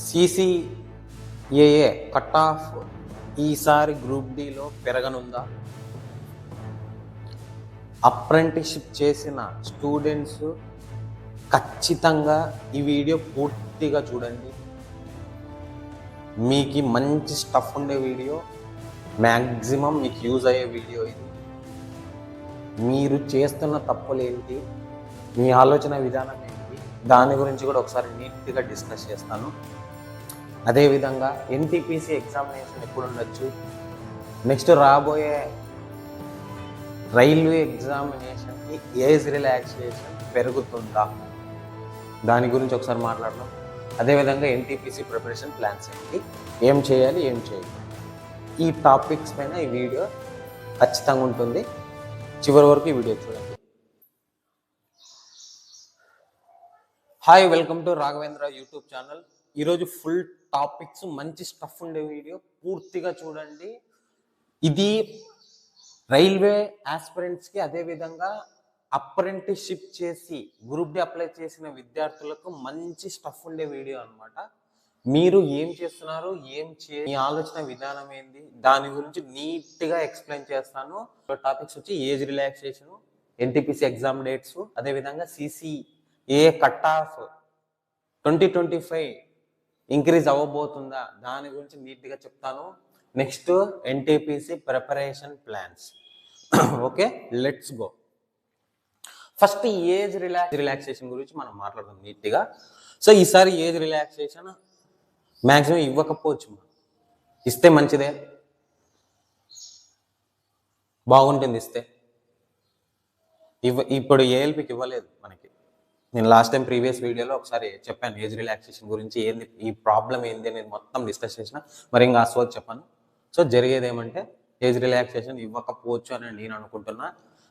CCAA cut off ఈసారి group డిలో పెరగనుందా? Apprenticeship చేసిన students ఖచ్చితంగా ఈ వీడియో పూర్తిగా చూడండి. మీకు మంచి స్టఫ్ ఉండే వీడియో, మ్యాక్సిమం మీకు యూజ్ అయ్యే వీడియో ఇది. మీరు చేస్తున్న తప్పులేంటి, మీ ఆలోచన విధానం ఏంటి, దాని గురించి కూడా ఒకసారి నీట్గా డిస్కస్ చేస్తాను. అదేవిధంగా NTPC ఎగ్జామినేషన్ ఎప్పుడు ఉండొచ్చు, నెక్స్ట్ రాబోయే రైల్వే ఎగ్జామినేషన్కి ఏజ్ రిలాక్సేషన్ పెరుగుతుందా, దాని గురించి ఒకసారి మాట్లాడదాం. అదేవిధంగా NTPC ప్రిపరేషన్ ప్లాన్స్ ఏంటి, ఏం చేయాలి, ఏం చేయాలి, ఈ టాపిక్స్ పైన ఈ వీడియో ఖచ్చితంగా ఉంటుంది. చివరి వరకు ఈ వీడియో చూడండి. Hi, welcome to Raghavendra YouTube channel. ఈరోజు ఫుల్ టాపిక్స్, మంచి స్టఫ్ ఉండే వీడియో పూర్తిగా చూడండి. ఇది రైల్వే ఆస్పిరెంట్స్కి, అదేవిధంగా అప్రెంటిస్షిప్ చేసి గ్రూప్ డి అప్లై చేసిన విద్యార్థులకు మంచి స్టఫ్ ఉండే వీడియో అనమాట. మీరు ఏం చేస్తున్నారు, మీ ఆలోచన విధానం ఏంది, దాని గురించి నీట్గా ఎక్స్ప్లెయిన్ చేస్తాను. టాపిక్స్ వచ్చి age relaxation, NTPC exam dates, అదేవిధంగా CCAA కట్ ఆఫ్ 2025 ఇంక్రీజ్ అవ్వబోతుందా, దాని గురించి నీట్గా చెప్తాను. Next NTPC preparation plans. Okay, let's go. First age relaxation గురించి మనం మాట్లాడదాం నీట్గా. సో ఈసారి ఏజ్ రిలాక్సేషన్ మ్యాక్సిమం ఇవ్వకపోవచ్చు, ఇస్తే మంచిదే, బాగుంటుంది ఇస్తే. ఇప్పుడు ALPకి ఇవ్వలేదు మనకి. నేను లాస్ట్ టైం ప్రీవియస్ వీడియోలో ఒకసారి చెప్పాను ఏజ్ రిలాక్సేషన్ గురించి, ఏంది ఈ ప్రాబ్లం ఏంది అనేది మొత్తం డిస్కస్ చేసిన. మరి ఇంకా అసలు చెప్పాను. సో జరిగేది ఏమంటే ఏజ్ రిలాక్సేషన్ ఇవ్వకపోవచ్చు అని నేను అనుకుంటున్నా.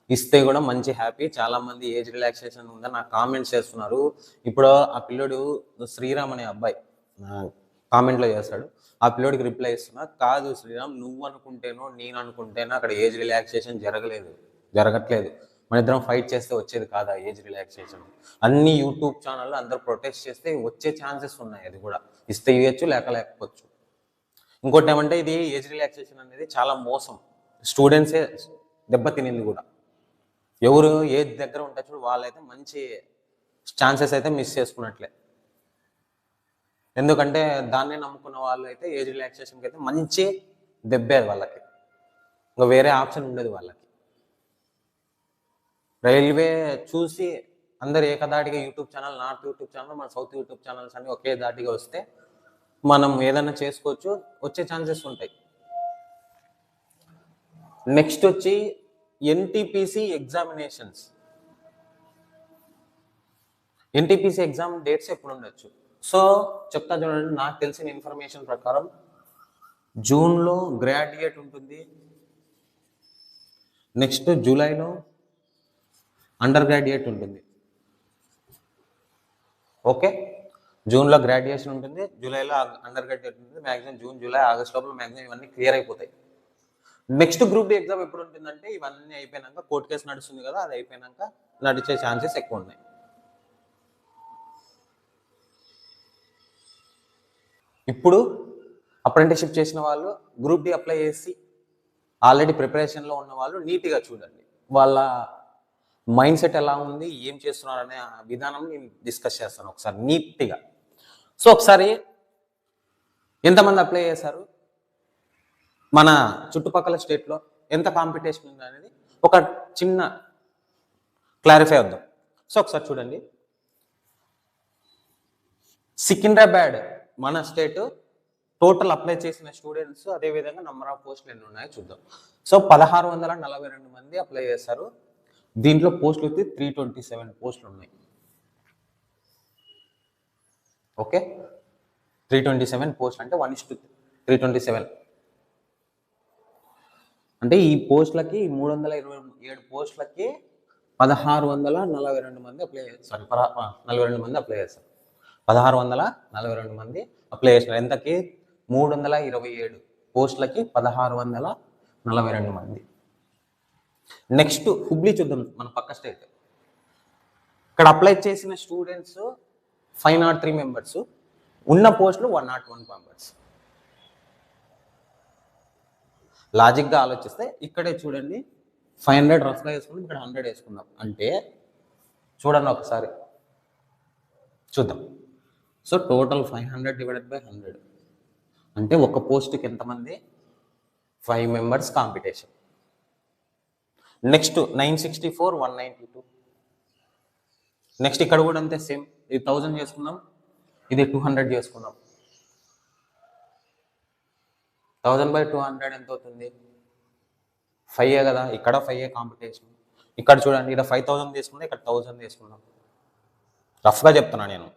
ఇస్తే కూడా మంచి హ్యాపీ. చాలా మంది ఏజ్ రిలాక్సేషన్ ఉందని నాకు కామెంట్స్ చేస్తున్నారు. ఇప్పుడు ఆ పిల్లోడు శ్రీరామ్ అనే అబ్బాయి కామెంట్లో చేస్తాడు. ఆ పిల్లోడికి రిప్లై ఇస్తున్నా, కాదు శ్రీరామ్, నువ్వు అనుకుంటేనో నేను అనుకుంటేనో అక్కడ ఏజ్ రిలాక్సేషన్ జరగట్లేదు. మన ఇద్దరం ఫైట్ చేస్తే వచ్చేది కాదా ఏజ్ రిలాక్సేషన్? అన్ని యూట్యూబ్ ఛానల్లో అందరూ ప్రొటెస్ట్ చేస్తే వచ్చే ఛాన్సెస్ ఉన్నాయి. అది కూడా ఇస్తే ఇవ్వచ్చు, లేకపోవచ్చు. ఇంకోటి ఏమంటే, ఇది ఏజ్ రిలాక్సేషన్ అనేది చాలా మోసం. స్టూడెంట్సే దెబ్బతినింది కూడా. ఎవరు ఏజ్ దగ్గర ఉంటే చూడు, వాళ్ళైతే మంచి ఛాన్సెస్ అయితే మిస్ చేసుకున్నట్లే. ఎందుకంటే దాన్నే నమ్ముకున్న వాళ్ళు అయితే ఏజ్ రిలాక్సేషన్కి అయితే మంచి దెబ్బేది వాళ్ళకి. ఇంకా వేరే ఆప్షన్ ఉండదు వాళ్ళకి. రైల్వే చూసి అందరు ఏకదాటిగా YouTube channel, north YouTube channel, మన సౌత్ యూట్యూబ్ ఛానల్స్ అన్ని ఒకే దాటిగా వస్తే మనం ఏదైనా చేసుకోవచ్చు, వచ్చే ఛాన్సెస్ ఉంటాయి. నెక్స్ట్ వచ్చి NTPC examinations. NTPC exam dates ఎప్పుడు ఉండొచ్చు? సో చెప్తా చూడండి. నాకు తెలిసిన ఇన్ఫర్మేషన్ ప్రకారం జూన్లో గ్రాడ్యుయేట్ ఉంటుంది. నెక్స్ట్ జూలైలో అండర్ గ్రాడ్యుయేట్ ఉంటుంది. ఓకే, జూన్లో గ్రాడ్యుయేషన్ ఉంటుంది, జూలైలో అండర్ గ్రాడ్యుయేట్ ఉంటుంది. మ్యాక్సిమం జూన్, జూలై, ఆగస్ట్ లోపల మ్యాక్సిమం ఇవన్నీ క్లియర్ అయిపోతాయి. నెక్స్ట్ గ్రూప్ డి ఎగ్జామ్ ఎప్పుడు ఉంటుందంటే, ఇవన్నీ అయిపోయినాక, కోర్టు కేసు నడుస్తుంది కదా, అది అయిపోయినాక నడిచే ఛాన్సెస్ ఎక్కువ ఉన్నాయి. ఇప్పుడు అప్రెంటిస్షిప్ చేసిన వాళ్ళు, గ్రూప్ డి అప్లై చేసి ఆల్రెడీ ప్రిపరేషన్లో ఉన్న వాళ్ళు నీట్గా చూడండి. వాళ్ళ మైండ్ సెట్ ఎలా ఉంది, ఏం చేస్తున్నారు అనే విధానం నేను డిస్కస్ చేస్తాను ఒకసారి నీట్గా. సో ఒకసారి ఎంతమంది అప్లై చేశారు, మన చుట్టుపక్కల స్టేట్లో ఎంత కాంపిటీషన్ ఉంది అనేది ఒక చిన్న క్లారిఫై అవుద్దాం. సో ఒకసారి చూడండి. సికింద్రాబాద్ మన స్టేట్ టోటల్ అప్లై చేసిన స్టూడెంట్స్, అదేవిధంగా నెంబర్ ఆఫ్ పోస్టులు ఎన్ని ఉన్నాయో చూద్దాం. సో 1642 మంది అప్లై చేశారు. దీంట్లో పోస్టులు వచ్చి 327 పోస్టులు ఉన్నాయి. ఓకే, 327 పోస్టులు అంటే 1:327. అంటే ఈ పోస్టులకి, 327 పోస్టులకి 1642 మంది అప్లై చేస్తారు. 42 మంది అప్లై చేస్తారు. 1642 మంది అప్లై చేస్తారు. ఎంతకి? 327 పోస్టులకి 1642 మంది. నెక్స్ట్ హుబ్లీ చూద్దాం, మన పక్క స్టేట్. ఇక్కడ అప్లై చేసిన స్టూడెంట్స్ 503 మెంబర్స్. ఉన్న పోస్టులు 101 మెంబర్స్. లాజిక్గా ఆలోచిస్తే ఇక్కడే చూడండి 500 రఫ్గా వేసుకుందాం, ఇక్కడ 100 వేసుకుందాం. అంటే చూడండి ఒకసారి చూద్దాం. సో టోటల్ 500 డివైడెడ్ బై 100 అంటే ఒక పోస్ట్కి ఎంతమంది? 5 మెంబర్స్ కాంపిటీషన్. నెక్స్ట్ 964 192. నెక్స్ట్ ఇక్కడ కూడా అంతే సేమ్. ఇది 1000 చేసుకుందాం, ఇది 200 చేసుకుందాం. 1000/200 ఎంత అవుతుంది? 5 కదా, ఇక్కడ 5 కాంపిటీషన్. ఇక్కడ చూడండి, ఇక్కడ 5000 తీసుకుందాం, ఇక్కడ 1000 తీసుకుందాం. రఫ్గా చెప్తున్నా, నేను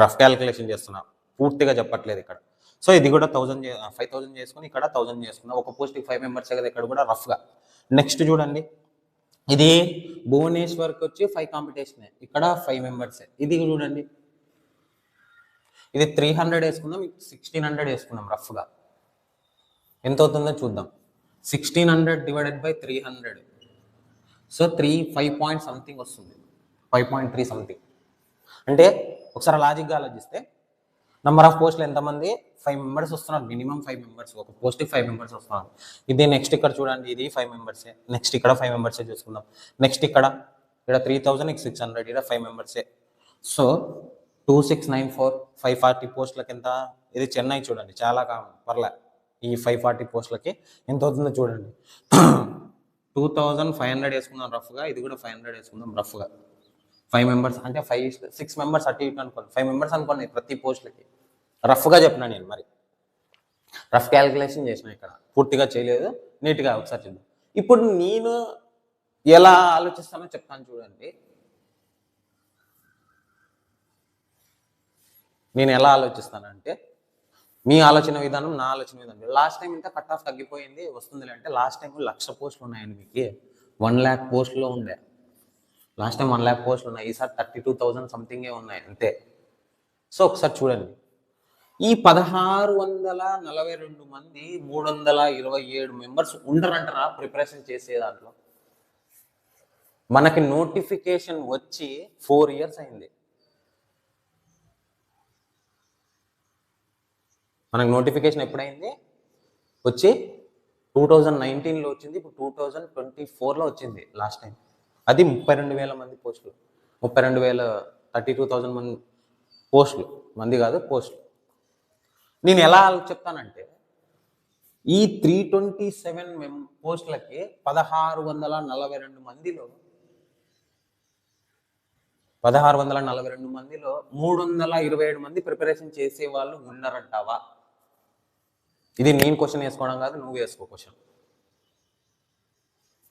రఫ్ క్యాలిక్యులేషన్ చేస్తున్నా, పూర్తిగా చెప్పట్లేదు ఇక్కడ. సో ఇది కూడా 5000 చేసుకుని ఇక్కడ 1000 చేసుకుందాం. ఒక పోస్ట్కి 5 మెంబర్స్ కదా, ఇక్కడ కూడా రఫ్గా. నెక్స్ట్ చూడండి, ఇది భువనేశ్వర్కి వచ్చి 5 కాంపిటీషన్, ఇక్కడ 5 మెంబర్సే. ఇది చూడండి, ఇది 300 వేసుకుందాం, 1600 వేసుకుందాం రఫ్గా. ఎంత అవుతుందో చూద్దాం. 1600 divided by 300. So 5 point something వస్తుంది, 5.3 సంథింగ్. అంటే ఒకసారి లాజిక్గా ఆలోచిస్తే నెంబర్ ఆఫ్ పోస్టులు ఎంతమంది? 5 మెంబర్స్ వస్తున్నారు, మినిమం 5 మెంబర్స్. ఒక పోస్ట్కి 5 మెంబర్స్ వస్తున్నారు. ఇది నెక్స్ట్ ఇక్కడ చూడండి, ఇది 5 మెంబర్సే. నెక్స్ట్ ఇక్కడ 5 మెంబర్సే చూసుకుందాం. నెక్స్ట్ ఇక్కడ 3000, 600, ఇక్కడ 5 మెంబర్సే. సో 2694, 540 పోస్టులకి ఎంత? ఇది చెన్నై చూడండి, చాలా కామన్, పర్లే. ఈ 540 పోస్టులకి ఎంత అవుతుందో చూడండి. 2500 వేసుకుందాం రఫ్గా, ఇది కూడా 500 వేసుకుందాం రఫ్గా. 5 మెంబర్స్ అంటే 6 మెంబర్స్ అటు ఇటు అనుకోండి, 5 మెంబర్స్ అనుకోండి ప్రతి పోస్ట్లకి. రఫ్గా చెప్పినా నేను, మరి రఫ్ క్యాలిక్యులేషన్ చేసిన, ఇక్కడ పూర్తిగా చేయలేదు, నీట్గా ఒకసారి చూద్దాం. ఇప్పుడు నేను ఎలా ఆలోచిస్తానో చెప్తాను చూడండి. నేను ఎలా ఆలోచిస్తానంటే, మీ ఆలోచన విధానం, నా ఆలోచన విధానం. లాస్ట్ టైం ఇంకా కట్ ఆఫ్ తగ్గిపోయింది, వస్తుంది అంటే లాస్ట్ టైం 1,00,000 పోస్టులు ఉన్నాయండి మీకు. 1,00,000 పోస్టులో ఉండే లాస్ట్ టైం 1,00,000 పోస్టులు ఉన్నాయి. ఈసారి 32,000 సంథింగే ఉన్నాయి అంతే. సో ఒకసారి చూడండి, ఈ 1642 మంది 327 మెంబర్స్ ఉండరంటారా ప్రిపరేషన్ చేసే దాంట్లో? మనకి నోటిఫికేషన్ వచ్చి 4 ఇయర్స్ అయింది. మనకు నోటిఫికేషన్ ఎప్పుడైంది? వచ్చి 2019లో వచ్చింది, ఇప్పుడు 2024లో వచ్చింది లాస్ట్ టైం. అది 32,000 మంది పోస్టులు, 32,000 మంది పోస్టులు, మంది కాదు పోస్టులు. నేను ఎలా చెప్తానంటే, ఈ 327 పోస్టులకి 1642 మందిలో 327 మంది ప్రిపరేషన్ చేసే వాళ్ళు ఉన్నారంటావా? ఇది నేను క్వశ్చన్ వేసుకోవడం కాదు, నువ్వు వేసుకో క్వశ్చన్.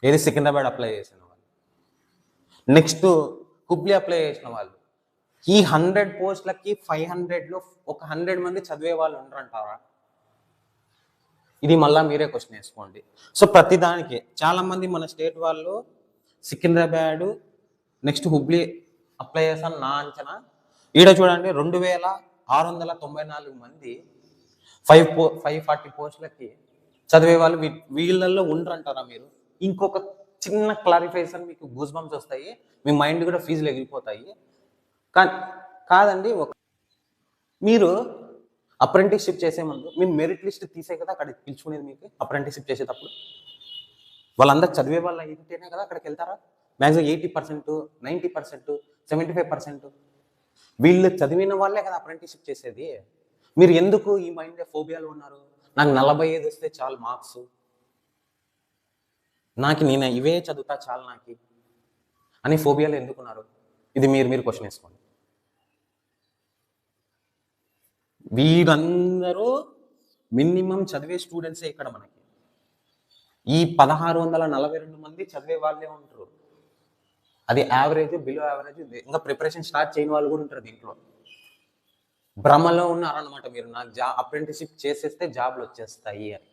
ఏది? సికింద్రాబాద్ అప్లై చేసిన వాళ్ళు, నెక్స్ట్ హుబ్లీ అప్లై చేసిన వాళ్ళు. ఈ 100 పోస్టులకి 500లో ఒక 100 మంది చదివే వాళ్ళు ఉండరంటారా? ఇది మళ్ళీ మీరే క్వశ్చన్ వేసుకోండి. సో ప్రతిదానికి చాలామంది మన స్టేట్ వాళ్ళు సికింద్రాబాద్ నెక్స్ట్ హుబ్లీ అప్లై చేశాను నా అంచనా. ఈడ చూడండి 2,694 మంది 540 పోస్టులకి చదివే వాళ్ళు వీళ్ళల్లో ఉండరంటారా మీరు? ఇంకొక చిన్న క్లారిఫికేషన్, మీకు గూస్ బంప్స్ వస్తాయి, మీ మైండ్ కూడా ఫీజులు ఎగిరిపోతాయి. కాదండి, మీరు అప్రెంటిస్షిప్ చేసే ముందు మీ మెరిట్ లిస్ట్ తీసే కదా అక్కడికి పిలుచుకునేది. మీకు అప్రెంటిస్షిప్ చేసేటప్పుడు వాళ్ళందరూ చదివే వాళ్ళు అయితేనే కదా అక్కడికి వెళ్తారా? మ్యాక్సిమం 80%, 90%, 75%. వీళ్ళు చదివిన వాళ్ళే కదా అప్రెంటిస్షిప్ చేసేది. మీరు ఎందుకు ఈ మైండ్ ఫోబియాలో ఉన్నారు? నాకు 45 వస్తే చాలు మార్క్స్, నేను ఇవే చదువుతా చాలు నాకు అని ఫోబియాలో ఎందుకున్నారు? ఇది మీరు క్వశ్చన్ వేసుకోండి. వీరందరూ మినిమం చదివే స్టూడెంట్సే ఇక్కడ మనకి. ఈ 1642 మంది చదివే వాళ్ళే ఉంటారు. అది యావరేజ్, బిలో యావరేజ్, ఇంకా ప్రిపరేషన్ స్టార్ట్ చేయని వాళ్ళు కూడా ఉంటారు దీంట్లో. భ్రమలో ఉన్నారన్నమాట మీరు, నాకు అప్రెంటిస్షిప్ చేసేస్తే జాబ్లు వచ్చేస్తాయి అని.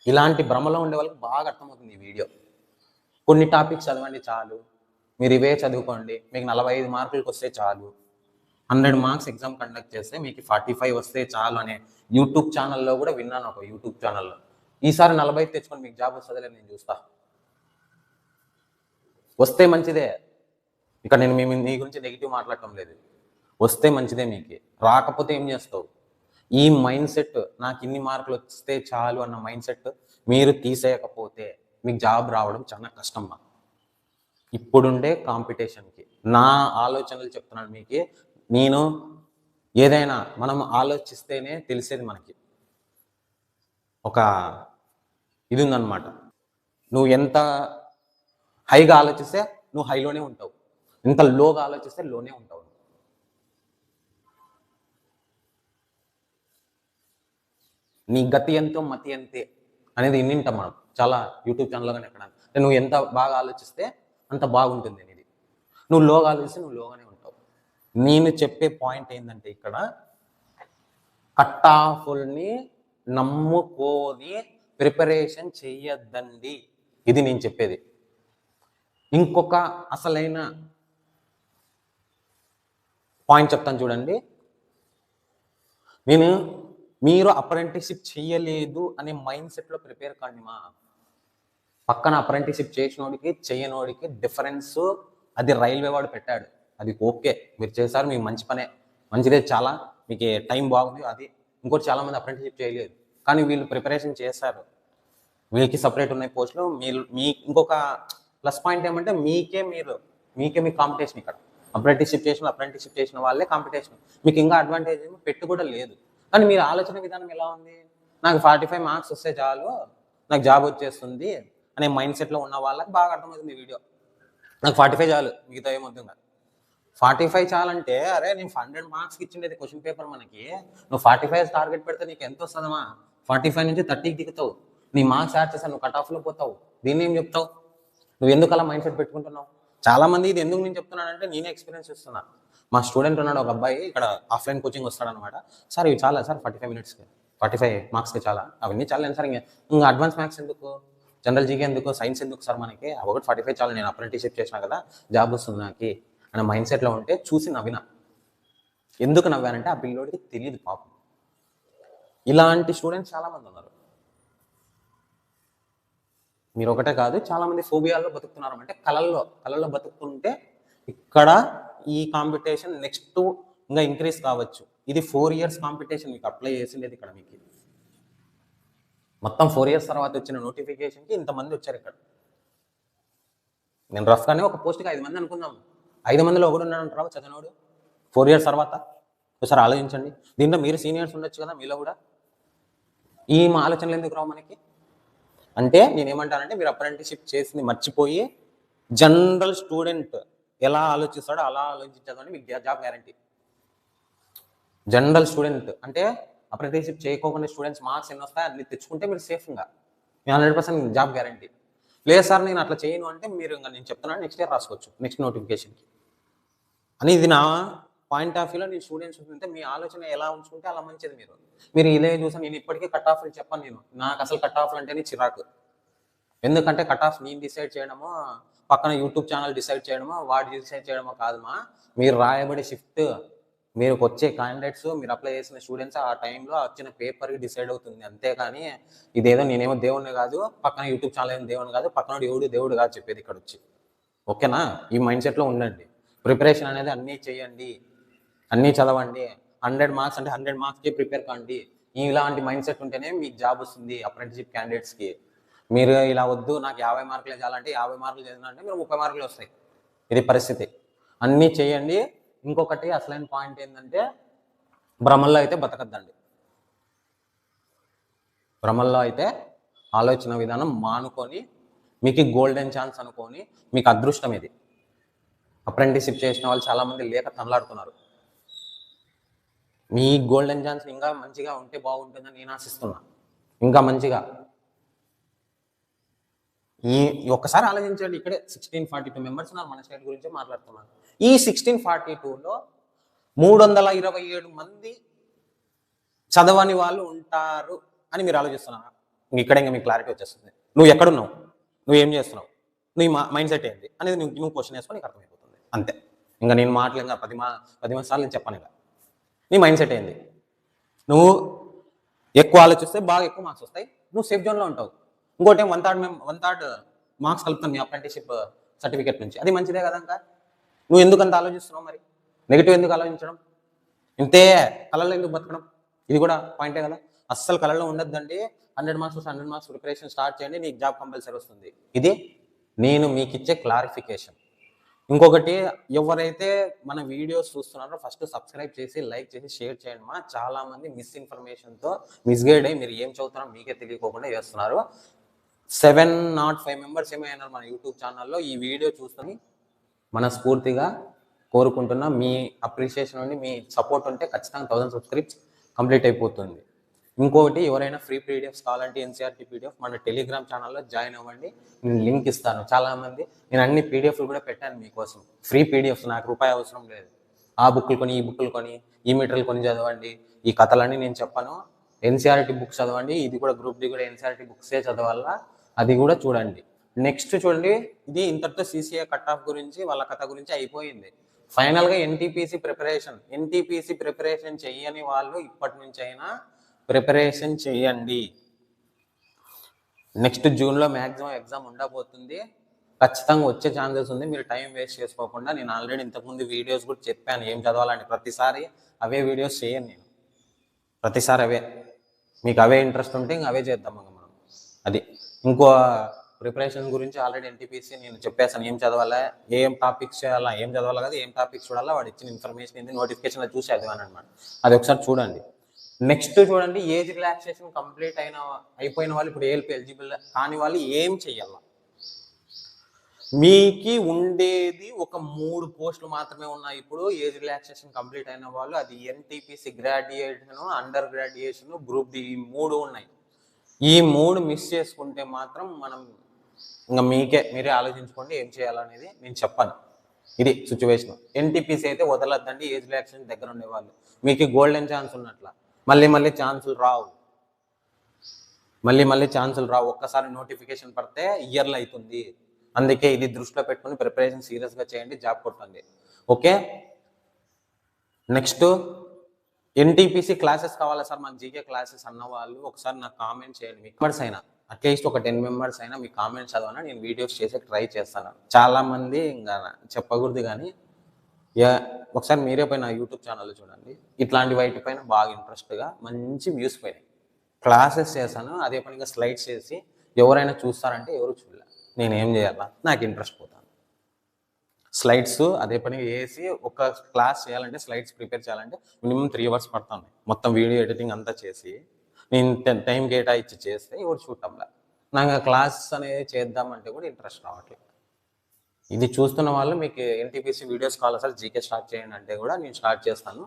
ఇలాంటి భ్రమలో ఉండే వాళ్ళకి బాగా అర్థమవుతుంది ఈ వీడియో. కొన్ని టాపిక్స్ చదవండి చాలు, మీరు ఇవే చదువుకోండి, మీకు 45 మార్కులకు వస్తే చాలు, 100 మార్క్స్ ఎగ్జామ్ కండక్ట్ చేస్తే మీకు 45 వస్తే చాలు అనే యూట్యూబ్ ఛానల్లో కూడా విన్నాను. ఒక యూట్యూబ్ ఛానల్లో ఈసారి 40 తెచ్చుకొని మీకు జాబ్ వస్తుందిలే, నేను చూస్తా. వస్తే మంచిదే, ఇక్కడ నేను మీ గురించి నెగిటివ్ మాట్లాడటం లేదు. వస్తే మంచిదే, మీకు రాకపోతే ఏం చేస్తావు? ఈ మైండ్ సెట్, నాకు ఇన్ని మార్కులు వస్తే చాలు అన్న మైండ్ సెట్ మీరు తీసేయకపోతే మీకు జాబ్ రావడం చాలా కష్టం. ఇప్పుడుండే కాంపిటీషన్కి నా ఆలోచనలు చెప్తున్నాను మీకు. నేను ఏదైనా మనం ఆలోచిస్తేనే తెలిసేది మనకి. ఒక ఇది ఉందన్నమాట, నువ్వు ఎంత హైగా ఆలోచిస్తే నువ్వు హైలోనే ఉంటావు, ఎంత లోగా ఆలోచిస్తే లోనే ఉంటావు. నీ గతి ఎంతో మతి అంతే అనేది వింటాం మనం చాలా యూట్యూబ్ ఛానల్లో కానీ ఎక్కడ. నువ్వు ఎంత బాగా ఆలోచిస్తే అంత బాగుంటుంది అనేది. నువ్వు లోగా ఆలోచిస్తే నువ్వు లోగానే ఉంటావు. నేను చెప్పే పాయింట్ ఏంటంటే ఇక్కడ కట్ ఆఫ్ని నమ్ముకొని ప్రిపరేషన్ చెయ్యొద్దండి, ఇది నేను చెప్పేది. ఇంకొక అసలైన పాయింట్ చెప్తాను చూడండి. మీరు అప్రెంటిస్షిప్ చెయ్యలేదు అనే మైండ్ సెట్లో ప్రిపేర్ కాండి. పక్కన అప్రెంటిస్షిప్ చేసినోడికి చెయ్యనోడికి డిఫరెన్స్ అది రైల్వే వాడు పెట్టాడు, అది ఓకే, మీరు చేశారు, మీకు మంచి పనే, మంచిదే, చాలా మీకు టైం బాగుంది. అది ఇంకోటి చాలా మంది అప్రెంటిస్షిప్ చేయలేదు కానీ వీళ్ళు ప్రిపరేషన్ చేశారు, వీళ్ళకి సపరేట్ ఉన్నాయి పోస్టులు. మీ ఇంకొక ప్లస్ పాయింట్ ఏమంటే మీకే మీ కాంపిటీషన్. ఇక్కడ అప్రెంటిస్షిప్ చేసిన వాళ్ళే కాంపిటీషన్. మీకు ఇంకా అడ్వాంటేజ్ ఏమో పెట్టు కూడా లేదు. కానీ మీరు ఆలోచన విధానం ఎలా ఉంది? నాకు 45 మార్క్స్ వస్తే చాలు, నాకు జాబ్ వచ్చేస్తుంది అనే మైండ్ సెట్లో ఉన్న వాళ్ళకి బాగా అర్థమవుతుంది వీడియో. నాకు 45 చాలు, మిగతా ఏమొద్దు. 45 చాలంటే, అరే నేను 100 మార్క్స్కి ఇచ్చిండేది క్వశ్చన్ పేపర్ మనకి, నువ్వు 45 టార్గెట్ పెడితే నీకు ఎంత వస్తుందమ్మా? 45 నుంచి 30కి దిగుతావు, నీ మార్క్స్ యాడ్ చేస్తావు, నువ్వు కట్ ఆఫ్లో పోతావు. దీన్ని ఏం చెప్తావు? నువ్వు ఎందుకు అలా మైండ్ సెట్ పెట్టుకుంటున్నావు? చాలా మంది ఇది ఎందుకు నేను చెప్తున్నానంటే నేనే ఎక్స్పీరియన్స్ చేస్తున్నా. మా స్టూడెంట్ ఉన్నాడు ఒక అబ్బాయి, ఇక్కడ ఆఫ్లైన్ కోచింగ్ వస్తాడనమాట. సార్ ఇవి చాలా సార్ 45 మినిట్స్కి 45 మార్క్స్కి చాలా, అవన్నీ చాలా సార్, ఇంకా అడ్వాన్స్ మ్యాథ్స్ ఎందుకు, జనరల్ జీకే ఎందుకు, సైన్స్ ఎందుకు సార్, మనకి ఒకటి 45 చాలు, నేను అప్రెంటిస్షిప్ చేసినా కదా జాబ్ వస్తుంది నాకు అనే మైండ్ సెట్లో ఉంటే చూసి నవ్విన. ఎందుకు నవ్వానంటే ఆ పిల్లోడికి తెలియదు పాపం. ఇలాంటి స్టూడెంట్స్ చాలామంది ఉన్నారు. మీరు ఒకటే కాదు, చాలామంది ఫోబియాల్లో బతుకుతున్నారు. అంటే కళల్లో బతుకుతుంటే ఇక్కడ ఈ కాంపిటీషన్ నెక్స్ట్ ఇంకా ఇంక్రీజ్ కావచ్చు. ఇది 4 years కాంపిటీషన్ మీకు అప్లై చేసిండేది ఇక్కడ. మీకు మొత్తం 4 years తర్వాత వచ్చిన నోటిఫికేషన్కి ఇంతమంది వచ్చారు ఇక్కడ. నేను రఫ్గానే ఒక పోస్ట్కి 5 మంది అనుకుందాం, 5 మందిలో ఒకడు ఉన్నాడు చదివినోడు 4 years తర్వాత. ఒకసారి ఆలోచించండి. దీంట్లో మీరు సీనియర్స్ ఉండొచ్చు కదా, మీలో కూడా ఈ ఆలోచనలు ఎందుకు రావు మనకి? అంటే నేనేమంటానంటే మీరు అప్రెంటిస్షిప్ చేసింది మర్చిపోయి జనరల్ స్టూడెంట్ ఎలా ఆలోచిస్తాడో అలా ఆలోచించదని మీకు జాబ్ గ్యారంటీ. జనరల్ స్టూడెంట్ అంటే అప్రెంటిస్షిప్ చేయకోకుండా స్టూడెంట్స్ మార్క్స్ ఎన్ని వస్తాయి అన్ని తెచ్చుకుంటే మీరు సేఫ్గా 100% జాబ్ గ్యారంటీ. లేదు సార్ నేను అట్లా చేయను అంటే మీరు ఇంకా నేను చెప్తున్నాను నెక్స్ట్ ఇయర్ రాసుకోవచ్చు నెక్స్ట్ నోటిఫికేషన్కి అని. ఇది నా పాయింట్ ఆఫ్ వ్యూలో నేను స్టూడెంట్స్ ఉంటే మీ ఆలోచన ఎలా ఉంచుకుంటే అలా మంచిది. మీరు ఇదే చూసాను, నేను ఇప్పటికీ కట్ ఆఫ్లు చెప్పాను. నాకు అసలు కట్ ఆఫ్లు అంటేనే చిరాకు. ఎందుకంటే కట్ ఆఫ్ నేను డిసైడ్ చేయడమో, పక్కన యూట్యూబ్ ఛానల్ డిసైడ్ చేయడమో, వాడు డిసైడ్ చేయడమో కాదుమా. మీరు రాయబడే షిఫ్ట్, మీరు వచ్చే క్యాండిడేట్స్, మీరు అప్లై చేసిన స్టూడెంట్స్ ఆ టైంలో వచ్చిన పేపర్కి డిసైడ్ అవుతుంది. అంతేకాని ఇదేదో నేనేమో దేవుడిని కాదు, పక్కన యూట్యూబ్ ఛానల్ ఏమో దేవుని కాదు, పక్కన దేవుడు కాదు చెప్పేది ఇక్కడ వచ్చి. ఓకేనా? ఈ మైండ్ సెట్లో ఉండండి. ప్రిపరేషన్ అనేది అన్నీ చేయండి, అన్నీ చదవండి. 100 మార్క్స్ అంటే 100 మార్క్స్కి ప్రిపేర్ కాండి. ఇలాంటి మైండ్ సెట్ ఉంటేనే మీకు జాబ్ వస్తుంది అప్రెంటిస్షిప్ క్యాండిడేట్స్కి. మీరు ఇలా వద్దు నాకు 50 మార్కులే చాలంటే 50 మార్కులు చదివినంటే మీరు 30 మార్కులు వస్తాయి. ఇది పరిస్థితి. అన్నీ చేయండి. ఇంకొకటి అసలైన పాయింట్ ఏంటంటే భ్రమల్లో అయితే బతకద్దండి. భ్రమల్లో అయితే ఆలోచన విధానం మానుకొని మీకు గోల్డెన్ ఛాన్స్ అనుకొని, మీకు అదృష్టం ఇది. అప్రెంటిస్షిప్ చేసిన వాళ్ళు చాలామంది లేక తనలాడుతున్నారు. మీ గోల్డెన్ ఛాన్స్ ఇంకా మంచిగా ఉంటే బాగుంటుందని నేను ఆశిస్తున్నా. ఇంకా మంచిగా ఒక్కసారి ఆలోచించండి. ఇక్కడే 1642 మెంబర్స్ ఉన్నారు, మన స్టేట్ గురించి మాట్లాడుతున్నాను. ఈ 1642లో 327 మంది చదవని వాళ్ళు ఉంటారు అని మీరు ఆలోచిస్తున్నారు. ఇక్కడ ఇంకా మీకు క్లారిటీ వచ్చేస్తుంది. నువ్వు ఎక్కడున్నావు, నువ్వు ఏం చేస్తున్నావు, నీ మైండ్ సెట్ ఏంటి అనేది నువ్వు క్వశ్చన్ వేసుకొని నీకు అర్థమైపోతుంది. అంతే. ఇంకా నేను మాటలు ఇంకా 10 సార్లు నేను చెప్పాను. ఇలా నీ మైండ్ సెట్ ఏంది? నువ్వు ఎక్కువ ఆలోచిస్తే బాగా ఎక్కువ మార్క్స్ వస్తాయి, నువ్వు సేఫ్ జోన్లో ఉంటావు. ఇంకోటి 1/3 మార్క్స్ కలుపుతాను మీ అప్రెంటిస్షిప్ సర్టిఫికేట్ నుంచి, అది మంచిదే కదా. ఇంకా నువ్వు ఎందుకు అంత ఆలోచిస్తున్నావు? మరి నెగిటివ్ ఎందుకు ఆలోచించడం? ఇంతే. కళలో ఎందుకు బతకడం? ఇది కూడా పాయింటే కదా. అస్సలు కళలో ఉండొద్దండి. 100 మార్క్స్ 100 మార్క్స్ ప్రిపరేషన్ స్టార్ట్ చేయండి, నీకు జాబ్ కంపల్సరీ వస్తుంది. ఇది నేను మీకు ఇచ్చే క్లారిఫికేషన్. ఇంకొకటి, ఎవరైతే మన వీడియోస్ చూస్తున్నారో ఫస్ట్ సబ్స్క్రైబ్ చేసి, లైక్ చేసి, షేర్ చేయండి మా. చాలా మంది మిస్ఇన్ఫర్మేషన్తో మిస్గైడ్ అయ్యి మీరు ఏం చదువుతున్నారో మీకే తెలియకోకుండా చేస్తున్నారు. 705 మెంబర్స్ ఏమో అయినారు మన యూట్యూబ్ ఛానల్లో. ఈ వీడియో చూసుకొని మనస్ఫూర్తిగా కోరుకుంటున్నా. మీ అప్రిషియేషన్ ఉండి, మీ సపోర్ట్ ఉంటే ఖచ్చితంగా 1000 సబ్స్క్రైబ్స్ కంప్లీట్ అయిపోతుంది. ఇంకొకటి, ఎవరైనా ఫ్రీ పీడిఎఫ్స్ కావాలంటే ఎన్సీఆర్టీ పీడిఎఫ్ మన టెలిగ్రామ్ ఛానల్లో జాయిన్ అవ్వండి, నేను లింక్ ఇస్తాను. చాలామంది నేను అన్ని పీడిఎఫ్లు కూడా పెట్టాను మీకోసం, ఫ్రీ పీడిఎఫ్స్, నాకు రూపాయి అవసరం లేదు. ఆ బుక్లు కొని, ఈ బుక్లు కొని, ఈ మెటీరియల్ కొని చదవండి. ఈ కథలన్నీ నేను చెప్పాను. ఎన్సీఆర్టీ బుక్స్ చదవండి. ఇది కూడా గ్రూప్ డి కూడా ఎన్సీఆర్టీ బుక్సే చదవాలా, అది కూడా చూడండి. నెక్స్ట్ చూడండి, ఇది ఇంతటితో సిసిఏ కట్ ఆఫ్ గురించి, వాళ్ళ కథ గురించి అయిపోయింది. ఫైనల్గా ఎన్టీపీసీ ప్రిపరేషన్ చెయ్యని వాళ్ళు ఇప్పటి నుంచి అయినా ప్రిపరేషన్ చేయండి. నెక్స్ట్ జూన్లో మ్యాక్సిమం ఎగ్జామ్ ఉండబోతుంది. ఖచ్చితంగా వచ్చే ఛాన్సెస్ ఉంది. మీరు టైం వేస్ట్ చేసుకోకుండా, నేను ఆల్రెడీ ఇంతకుముందు వీడియోస్ కూడా చెప్పాను ఏం చదవాలని. ప్రతిసారి అవే వీడియోస్ చేయను నేను, ప్రతిసారి అవే. మీకు అవే ఇంట్రెస్ట్ ఉంటే ఇంక అవే చేద్దాం మనం. అది ఇంకో ప్రిపరేషన్ గురించి ఆల్రెడీ ఎన్టీపీసీ నేను చెప్పేసాను, ఏం చదవాలా, ఏం టాపిక్స్ చేయాలా, ఏం చదవాలా కదా, ఏం టాపిక్స్ చూడాలా, వాడు ఇచ్చిన ఇన్ఫర్మేషన్ ఏంటి, నోటిఫికేషన్లో చూసి చదివాను అనమాట. అది ఒకసారి చూడండి. నెక్స్ట్ చూడండి, ఏజ్ రిలాక్సేషన్ కంప్లీట్ అయిపోయిన వాళ్ళు, ఇప్పుడు ఏఎల్పీ ఎలిజిబుల్ కాని వాళ్ళు ఏం చెయ్యాల? మీకు ఉండేది ఒక 3 పోస్టులు మాత్రమే ఉన్నాయి ఇప్పుడు ఏజ్ రిలాక్సేషన్ కంప్లీట్ అయిన వాళ్ళు. అది NTPC graduation, under graduation, group D, ఈ 3 ఉన్నాయి. ఈ 3 మిస్ చేసుకుంటే మాత్రం మనం ఇంకా మీరే ఆలోచించుకోండి ఏం చేయాలనేది. నేను చెప్పాను, ఇది సిచ్యువేషన్. ఎన్టీపీసీ అయితే వదలద్దండి, ఏజ్ రిలాక్సేషన్ దగ్గర ఉండేవాళ్ళు. మీకు గోల్డెన్ ఛాన్స్ ఉన్నట్ల. మళ్ళీ ఛాన్సులు రావు, మళ్ళీ ఛాన్సులు రావు. ఒక్కసారి నోటిఫికేషన్ పడితే ఇయర్లు అవుతుంది. అందుకే ఇది దృష్టిలో పెట్టుకుని ప్రిపరేషన్ సీరియస్గా చేయండి, జాబ్ కొట్టండి. ఓకే. నెక్స్ట్, ఎన్టీపీసీ క్లాసెస్ కావాలా సార్ మాకు జీకే క్లాసెస్ అన్న వాళ్ళు ఒకసారి నాకు కామెంట్ చేయండి. మీ మెంబర్స్ అయినా, అట్లీస్ట్ ఒక 10 మెంబర్స్ అయినా మీ కామెంట్స్ చదవనా, నేను వీడియోస్ చేసే ట్రై చేస్తాను. చాలామంది ఇంకా చెప్పకూడదు కానీ, ఒకసారి మీరే పైన యూట్యూబ్ ఛానల్లో చూడండి, ఇట్లాంటి వాటి పైన బాగా ఇంట్రెస్ట్గా మంచి వ్యూస్ పోయినాయి. క్లాసెస్ చేశాను, అదే పనిగా స్లైడ్స్ చేసి ఎవరైనా చూస్తారంటే ఎవరు చూడలే. నేనేం చేయాలా, నాకు ఇంట్రెస్ట్ పోతాను. స్లైడ్స్ అదే పనిగా వేసి ఒక క్లాస్ చేయాలంటే, స్లైడ్స్ ప్రిపేర్ చేయాలంటే మినిమం 3 hours పడుతుంది. మొత్తం వీడియో ఎడిటింగ్ అంతా చేసి నేను టైం కేటాయించి చేస్తే ఎవరు చూడటంలా. నాకు క్లాస్ అనేది చేద్దామంటే కూడా ఇంట్రెస్ట్ రావట్లేదు. ఇది చూస్తున్న వాళ్ళు మీకు ఎన్టీపీసీ వీడియోస్ కావాలి సార్ జీకే స్టార్ట్ చేయండి అంటే కూడా నేను స్టార్ట్ చేస్తాను.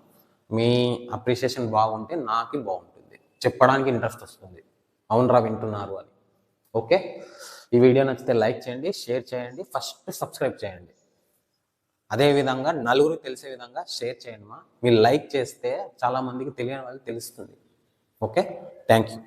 మీ అప్రిషియేషన్ బాగుంటే నాకు బాగుంటుంది, చెప్పడానికి ఇంట్రెస్ట్ వస్తుంది, అవునరా వింటున్నారు అని. ఓకే. ఈ వీడియో నచ్చితే లైక్ చేయండి, షేర్ చేయండి, ఫస్ట్ సబ్స్క్రైబ్ చేయండి. అదేవిధంగా నలుగురు తెలిసే విధంగా షేర్ చేయండి మా. మీరు లైక్ చేస్తే చాలామందికి తెలియని వాళ్ళకి తెలుస్తుంది. ఓకే. Thank you.